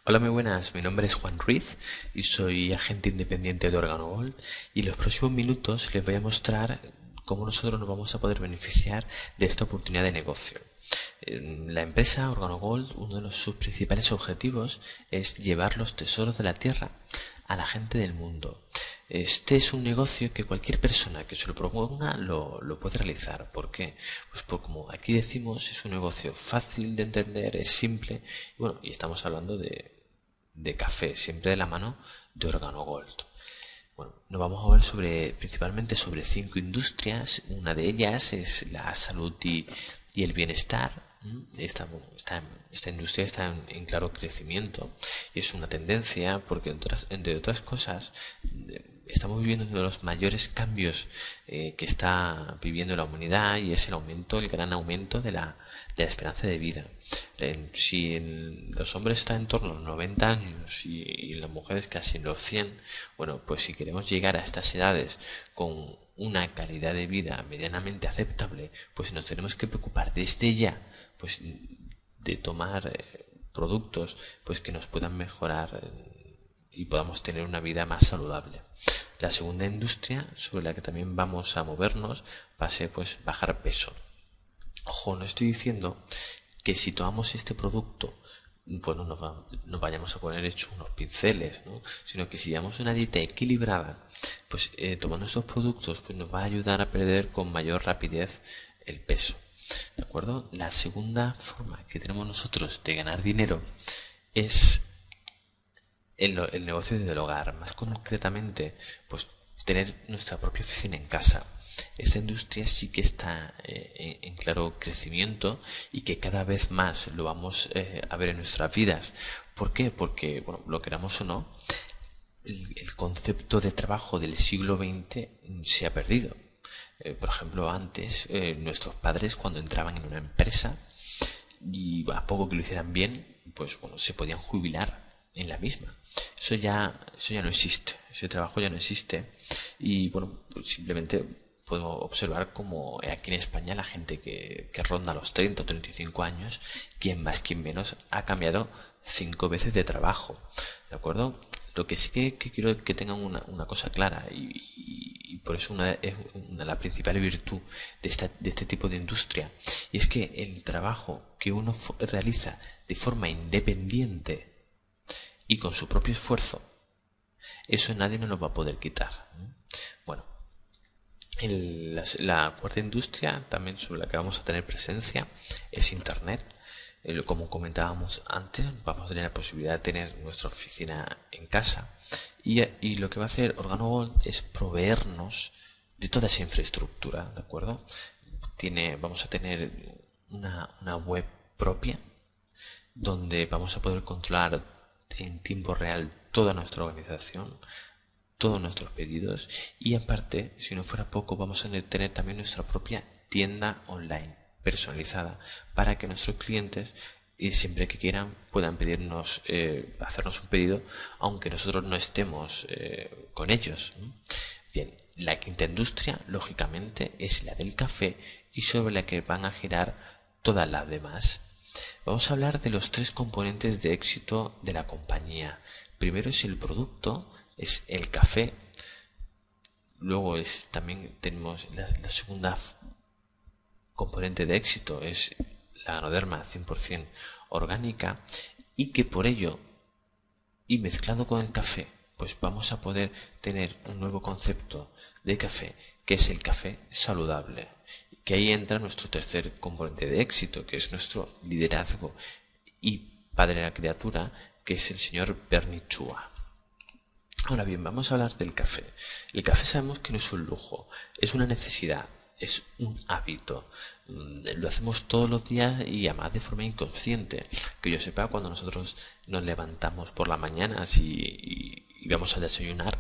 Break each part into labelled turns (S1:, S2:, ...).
S1: Hola, muy buenas. Mi nombre es Juan Ruiz y soy agente independiente de Órgano Gold. Y en los próximos minutos les voy a mostrar cómo nosotros nos vamos a poder beneficiar de esta oportunidad de negocio. La empresa Órgano Gold, uno de sus principales objetivos es llevar los tesoros de la tierra a la gente del mundo. Este es un negocio que cualquier persona que se lo proponga lo puede realizar. ¿Por qué? Pues como aquí decimos, es un negocio fácil de entender, es simple, y estamos hablando de café, siempre de la mano de Órgano Gold. Bueno, nos vamos a ver principalmente sobre 5 industrias. Una de ellas es la salud y el bienestar. Esta industria está en claro crecimiento y es una tendencia porque, entre otras cosas, estamos viviendo uno de los mayores cambios que está viviendo la humanidad, y es el gran aumento de la esperanza de vida. Si los hombres están en torno a los 90 años y las mujeres casi en los 100, bueno, pues si queremos llegar a estas edades con una calidad de vida medianamente aceptable, pues nos tenemos que preocupar desde ya, pues, de tomar productos pues que nos puedan mejorar y podamos tener una vida más saludable. La segunda industria sobre la que también vamos a movernos va a ser pues bajar peso. Ojo, no estoy diciendo que si tomamos este producto, bueno, nos vayamos a poner hechos unos pinceles, ¿no? Sino que si llevamos una dieta equilibrada, pues tomando estos productos, pues nos va a ayudar a perder con mayor rapidez el peso. ¿De acuerdo? La segunda forma que tenemos nosotros de ganar dinero es el negocio desde el hogar. Más concretamente, pues tener nuestra propia oficina en casa. Esta industria sí que está en claro crecimiento y que cada vez más lo vamos a ver en nuestras vidas. ¿Por qué? Porque, bueno, lo queramos o no, el concepto de trabajo del siglo XX se ha perdido. Por ejemplo, antes nuestros padres, cuando entraban en una empresa, y a poco que lo hicieran bien, pues bueno, se podían jubilar en la misma. Eso ya no existe, ese trabajo ya no existe. Y bueno, pues simplemente podemos observar como aquí en España la gente que ronda los 30 o 35 años, quien más, quien menos, ha cambiado 5 veces de trabajo. ¿De acuerdo? Lo que sí que quiero que tengan una cosa clara, y por eso la principal virtud de este tipo de industria, y es que el trabajo que uno realiza de forma independiente y con su propio esfuerzo, eso nadie nos lo va a poder quitar. Bueno, la cuarta industria también sobre la que vamos a tener presencia es Internet. Como comentábamos antes, vamos a tener la posibilidad de tener nuestra oficina en casa, y lo que va a hacer Órgano Gold es proveernos de toda esa infraestructura, ¿de acuerdo? Vamos a tener una web propia donde vamos a poder controlar en tiempo real toda nuestra organización, todos nuestros pedidos, y aparte, si no fuera poco, vamos a tener también nuestra propia tienda online personalizada para que nuestros clientes, y siempre que quieran, puedan pedirnos, hacernos un pedido, aunque nosotros no estemos con ellos. Bien, la quinta industria, lógicamente, es la del café, y sobre la que van a girar todas las demás. Vamos a hablar de los 3 componentes de éxito de la compañía. Primero es el producto, es el café. Luego también tenemos la segunda componente de éxito, es la ganoderma 100% orgánica, y que por ello, y mezclado con el café, pues vamos a poder tener un nuevo concepto de café, que es el café saludable. Que ahí entra nuestro tercer componente de éxito, que es nuestro liderazgo y padre de la criatura, que es el señor Bernie Chua. Ahora bien, vamos a hablar del café. El café sabemos que no es un lujo, es una necesidad, es un hábito. Lo hacemos todos los días y además de forma inconsciente. Que yo sepa, cuando nosotros nos levantamos por la mañana y vamos a desayunar,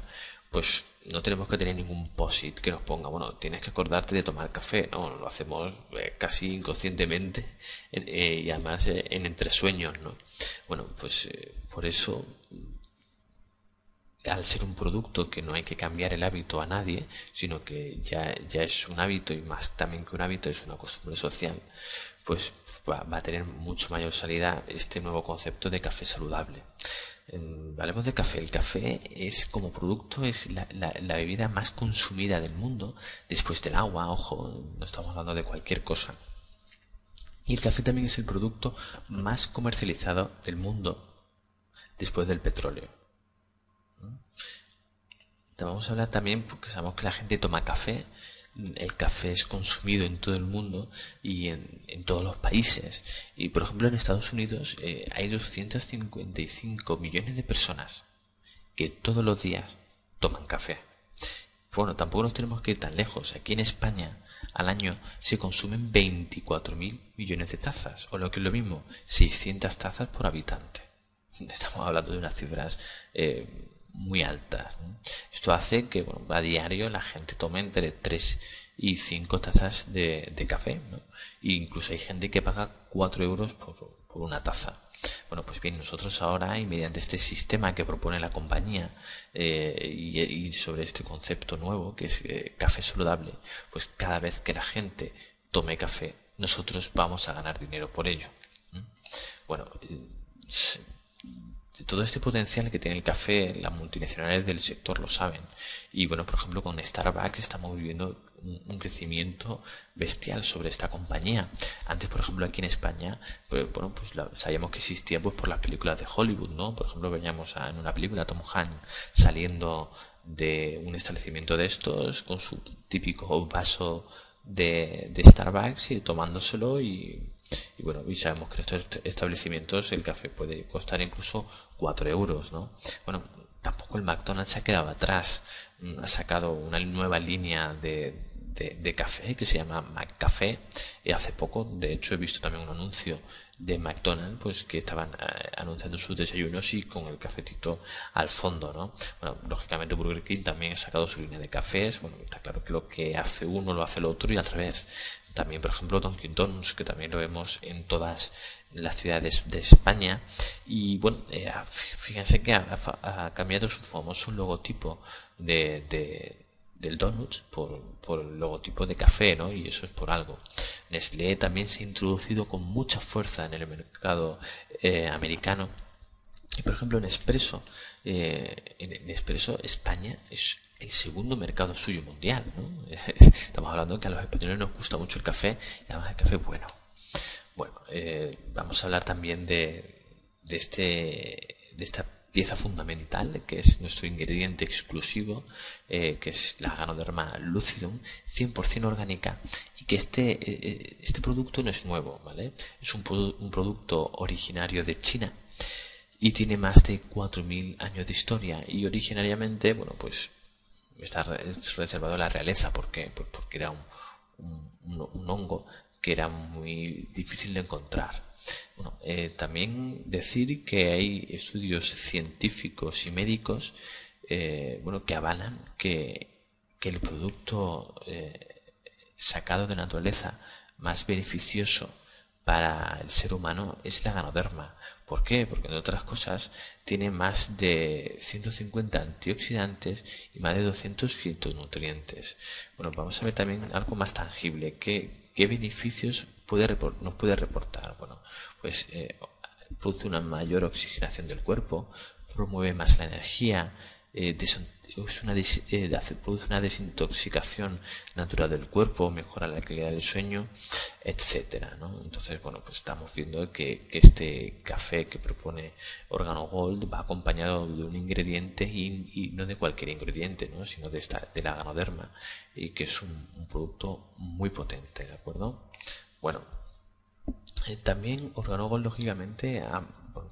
S1: pues no tenemos que tener ningún post-it que nos ponga, bueno, tienes que acordarte de tomar café. No, lo hacemos casi inconscientemente, y además en entresueños, ¿no? Bueno, pues por eso, al ser un producto que no hay que cambiar el hábito a nadie, sino que ya es un hábito, y más también que un hábito es una costumbre social, pues va a tener mucho mayor salida este nuevo concepto de café saludable. Hablemos de café. El café es, como producto, es la bebida más consumida del mundo, después del agua. Ojo, no estamos hablando de cualquier cosa. Y el café también es el producto más comercializado del mundo después del petróleo. Te vamos a hablar también, porque sabemos que la gente toma café. El café es consumido en todo el mundo y en todos los países. Y por ejemplo en Estados Unidos hay 255 millones de personas que todos los días toman café. Bueno, tampoco nos tenemos que ir tan lejos. Aquí en España al año se consumen 24.000 millones de tazas, o lo que es lo mismo, 600 tazas por habitante. Estamos hablando de unas cifras muy altas, ¿no? Esto hace que a diario la gente tome entre 3 y 5 tazas de café, ¿no? E incluso hay gente que paga 4 euros por una taza. Bueno, pues bien, nosotros ahora, y mediante este sistema que propone la compañía y sobre este concepto nuevo que es café saludable, pues cada vez que la gente tome café, nosotros vamos a ganar dinero por ello. Bueno, todo este potencial que tiene el café, las multinacionales del sector lo saben. Y bueno, por ejemplo, con Starbucks estamos viviendo un crecimiento bestial sobre esta compañía. Antes, por ejemplo, aquí en España, pues sabíamos que existía pues por las películas de Hollywood, ¿no? Por ejemplo, veníamos en una película a Tom Hanks saliendo de un establecimiento de estos con su típico vaso de Starbucks y tomándoselo y bueno, y sabemos que en estos establecimientos el café puede costar incluso 4 euros, ¿no? Bueno, tampoco el McDonald's se ha quedado atrás. Ha sacado una nueva línea de café que se llama McCafé. Y hace poco, de hecho, he visto también un anuncio de McDonald's pues que estaban anunciando sus desayunos y con el cafetito al fondo, ¿no? Bueno, lógicamente Burger King también ha sacado su línea de cafés. Bueno, está claro que lo que hace uno lo hace el otro y al revés. También, por ejemplo, Dunkin' Donuts, que también lo vemos en todas las ciudades de España. Y bueno, fíjense que ha cambiado su famoso logotipo del Donuts por el logotipo de café, ¿no? Y eso es por algo. Nestlé también se ha introducido con mucha fuerza en el mercado americano. Y por ejemplo, en Nespresso España es el segundo mercado suyo mundial, ¿no? Estamos hablando que a los españoles nos gusta mucho el café y además el café bueno. Bueno, vamos a hablar también de esta pieza fundamental que es nuestro ingrediente exclusivo, que es la Ganoderma lucidum 100% orgánica, y que este producto no es nuevo, ¿vale? Es un producto originario de China y tiene más de 4.000 años de historia y originariamente, bueno, pues está reservado a la realeza. ¿Por qué? Pues porque era un hongo que era muy difícil de encontrar. Bueno, también decir que hay estudios científicos y médicos que avalan que el producto sacado de naturaleza más beneficioso para el ser humano es la Ganoderma. ¿Por qué? Porque entre otras cosas tiene más de 150 antioxidantes y más de 200 fitonutrientes. Bueno, vamos a ver también algo más tangible. ¿Qué beneficios nos puede reportar? Bueno, pues produce una mayor oxigenación del cuerpo, promueve más la energía, produce una desintoxicación natural del cuerpo, mejora la calidad del sueño, etcétera, ¿no? Entonces, bueno, pues estamos viendo que este café que propone Organo Gold va acompañado de un ingrediente y no de cualquier ingrediente, ¿no? Sino de la Ganoderma, y que es un producto muy potente, ¿de acuerdo? Bueno, también Organo Gold lógicamente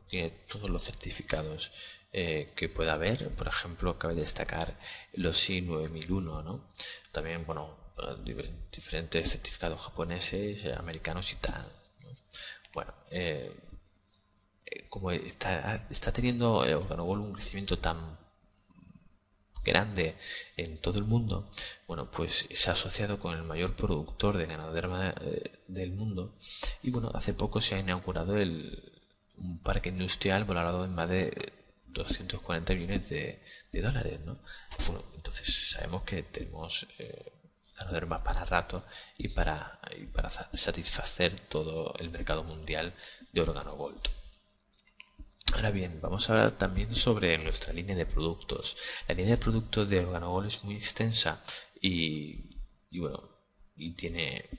S1: tiene todos los certificados que pueda haber. Por ejemplo, cabe destacar el OSI 9001, ¿no? También, bueno, diferentes certificados japoneses, americanos y tal, ¿no? Bueno, como está teniendo Organo Gold un crecimiento tan grande en todo el mundo, bueno, pues se ha asociado con el mayor productor de Ganoderma del mundo. Y bueno, hace poco se ha inaugurado un parque industrial valorado en más de 240 millones de dólares, ¿no? Bueno, entonces sabemos que tenemos a no tener más para rato y para satisfacer todo el mercado mundial de Organogold. Ahora bien, vamos a hablar también sobre nuestra línea de productos. La línea de productos de Organogold es muy extensa y bueno, y tiene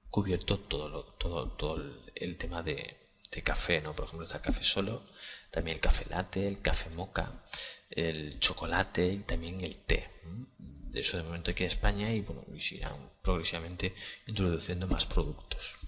S1: cubierto todo el tema de café, ¿no? Por ejemplo, está el café solo, también el café latte, el café mocha, el chocolate y también el té. De eso de momento aquí en España y bueno, y se irán progresivamente introduciendo más productos.